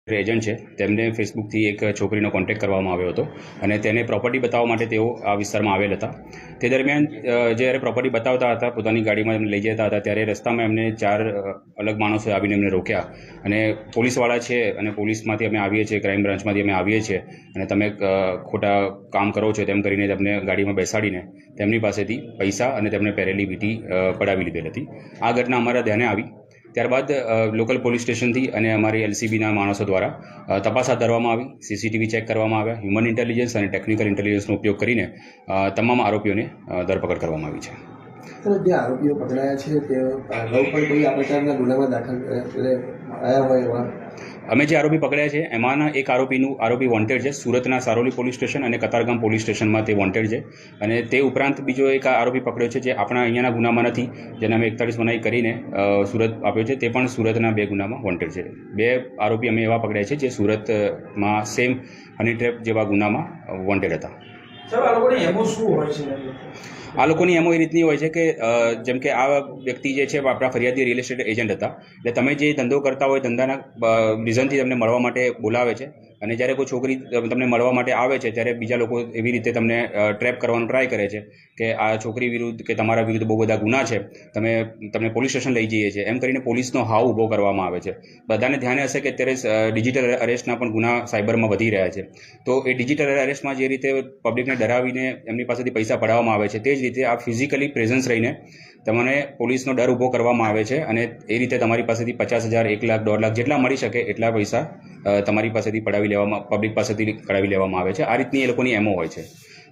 Agent છે તેમને ફેસબુકથી એક છોકરીનો કોન્ટેક્ટ કરવામાં આવ્યો હતો અને તેને પ્રોપર્ટી બતાવવા માટે તેઓ આ વિસ્તારમાં આવેલ હતા. તે દરમિયાન જ્યારે પ્રોપર્ટી બતાવતા હતા, પોતાની ગાડીમાં એમને લઈ જતા હતા, ત્યારે રસ્તામાં એમને 4 અલગ માણસો આવીને એમને રોક્યા અને પોલીસવાળા છે અને પોલીસમાંથી અમે આવીએ છીએ, ક્રાઇમ બ્રાન્ચમાંથી અમે આવીએ છીએ અને તમે ખોટા કામ કરો છો તેમ કરીને તેમને ગાડીમાં બેસાડીને તેમની પાસેથી પૈસા અને તેમને પહેરેલી વીંટી પડાવી લીધેલ હતી. આ ઘટના અમારા ધ્યાને આવી. ત્યારબાદ લોકલ પોલીસ સ્ટેશનથી અને અમારી એલસીબીના માણસો દ્વારા તપાસ હાથ ધરવામાં આવી, સીસીટીવી ચેક કરવામાં આવ્યા, હ્યુમન ઇન્ટેલિજન્સ અને ટેકનિકલ ઇન્ટેલિજન્સનો ઉપયોગ કરીને તમામ આરોપીઓને ધરપકડ કરવામાં આવી છે. જે આરોપીઓ પકડાયા છે તે અગાઉ પણ કોઈ આ પ્રકારના ગુનામાં દાખલ આવ્યા હોય એવા? અમે જે આરોપી પકડ્યા છે એમાંના એક આરોપી વોન્ટેડ છે. સુરતના સારોલી પોલીસ સ્ટેશન અને કતારગામ પોલીસ સ્ટેશનમાં તે વોન્ટેડ છે અને તે ઉપરાંત બીજો એક આરોપી પકડ્યો છે જે આપણા અહીંયાના ગુનામાં નથી, જેને અમે 41 બનાવી કરીને સુરત આપ્યો છે. તે પણ સુરતના 2 ગુનામાં વોન્ટેડ છે. 2 આરોપી અમે એવા પકડ્યા છે જે સુરતમાં સેમ હની ટ્રેપ જેવા ગુનામાં વોન્ટેડ હતા. આ લોકોની એમો એ રીતની હોય છે કે જેમ કે આ વ્યક્તિ જે છે આપણા ફરિયાદી રિયલ એસ્ટેટ એજન્ટ હતા. એટલે તમે જે ધંધો કરતા હોય ધંધાના રીઝનથી તમને મળવા માટે બોલાવે છે અને જ્યારે કોઈ છોકરી તમને મળવા માટે આવે છે ત્યારે બીજા લોકો એવી રીતે તમને ટ્રેપ કરવાનો ટ્રાય કરે છે કે આ છોકરી વિરુદ્ધ કે તમારા વિરુદ્ધ બહુ બધા ગુના છે, તમને પોલીસ સ્ટેશન લઈ જઈએ છીએ એમ કરીને પોલીસનો હાવ ઊભો કરવામાં આવે છે. બધાને ધ્યાને હશે કે અત્યારે ડિજિટલ અરેસ્ટના પણ ગુના સાયબરમાં વધી રહ્યા છે. તો એ ડિજિટલ અરેસ્ટમાં જે રીતે પબ્લિકને ડરાવીને એમની પાસેથી પૈસા પડાવવામાં આવે છે, તે જ રીતે આ ફિઝિકલી પ્રેઝન્સ રહીને તમને પોલીસનો ડર ઊભો કરવામાં આવે છે અને એ રીતે તમારી પાસેથી 50,000, 1 લાખ, 1.5 લાખ જેટલા મળી શકે એટલા પૈસા તમારી પાસેથી પબ્લિક પાસેથી કઢાવી લેવામાં આવે છે. આ રીતની એ લોકોની એમો હોય છે.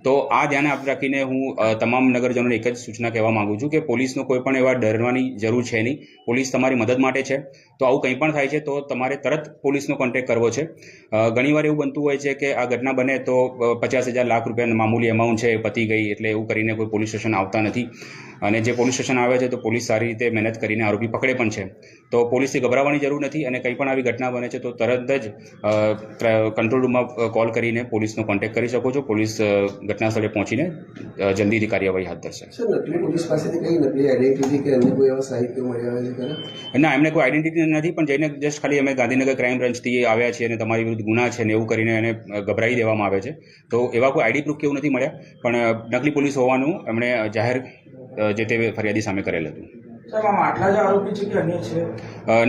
તો આ ધ્યાને રાખીને હું તમામ નગરજનોને એક જ સૂચના કહેવા માંગુ છું કે પોલીસનો કોઈ પણ એવા ડરવાની જરૂર છે નહીં. પોલીસ તમારી મદદ માટે છે. તો આવું કંઈ પણ થાય છે તો તમારે તરત પોલીસનો કોન્ટેક્ટ કરવો છે. ઘણીવાર એવું બનતું હોય છે કે આ ઘટના બને તો 50,000, લાખ રૂપિયાનું મામૂલી અમાઉન્ટ છે પતી ગઈ એટલે એવું કરીને કોઈ પોલીસ સ્ટેશન આવતા નથી અને જે પોલીસ સ્ટેશન આવે છે તો પોલીસ સારી રીતે મહેનત કરીને આરોપી પકડે પણ છે. તો પોલીસથી ગભરાવાની જરૂર નથી અને કંઈ પણ આવી ઘટના બને છે તો તરત જ કંટ્રોલ રૂમમાં કોલ કરીને પોલીસનો કોન્ટેક્ટ કરી શકો છો. પોલીસ ઘટના સ્થળે પહોંચીને જલ્દીથી કાર્યવાહી હાથ ધરશે. પોલીસ પાસેથી કઈ નકલી આઈડેન્ટિટી કે અન્ય કોઈ એવા સાહિત્ય મળ્યા છે? ના, એમને કોઈ આઈડેન્ટિટી નથી, પણ જઈને જસ્ટ ખાલી અમે ગાંધીનગર ક્રાઇમ બ્રાન્ચથી આવ્યા છીએ અને તમારી વિરુદ્ધ ગુના છે ને એવું કરીને એને ગભરાઈ દેવામાં આવે છે. તો એવા કોઈ આઈડી પ્રૂફ કે એવું નથી મળ્યા, પણ નકલી પોલીસ હોવાનું એમણે જાહેર જે તે ફરિયાદી સામે કરેલ હતું.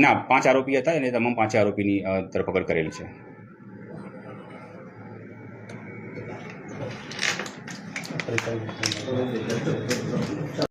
ના, 5 આરોપી હતા અને તમામ 5 આરોપીની ધરપકડ કરેલી છે.